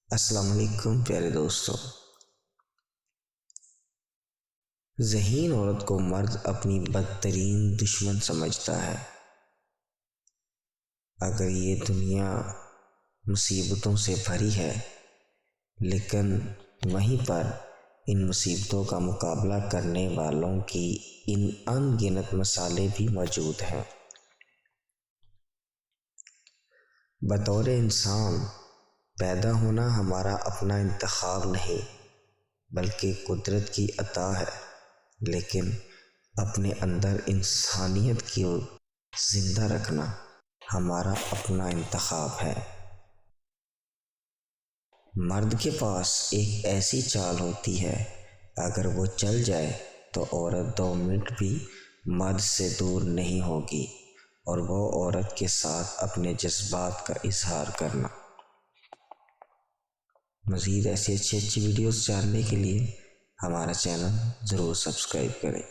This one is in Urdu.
السلام علیکم پیارے دوستوں۔ ذہین عورت کو مرد اپنی بدترین دشمن سمجھتا ہے۔ اگر یہ دنیا مصیبتوں سے بھری ہے، لیکن وہیں پر ان مصیبتوں کا مقابلہ کرنے والوں کی ان گنت مثالیں بھی موجود ہیں۔ بطور انسان پیدا ہونا ہمارا اپنا انتخاب نہیں بلکہ قدرت کی عطا ہے، لیکن اپنے اندر انسانیت کو زندہ رکھنا ہمارا اپنا انتخاب ہے۔ مرد کے پاس ایک ایسی چال ہوتی ہے، اگر وہ چل جائے تو عورت 2 منٹ بھی مرد سے دور نہیں ہوگی، اور وہ عورت کے ساتھ اپنے جذبات کا اظہار کرنا۔ مزید ایسی اچھی ویڈیوز جاننے کے لیے ہمارا چینل ضرور سبسکرائب کریں۔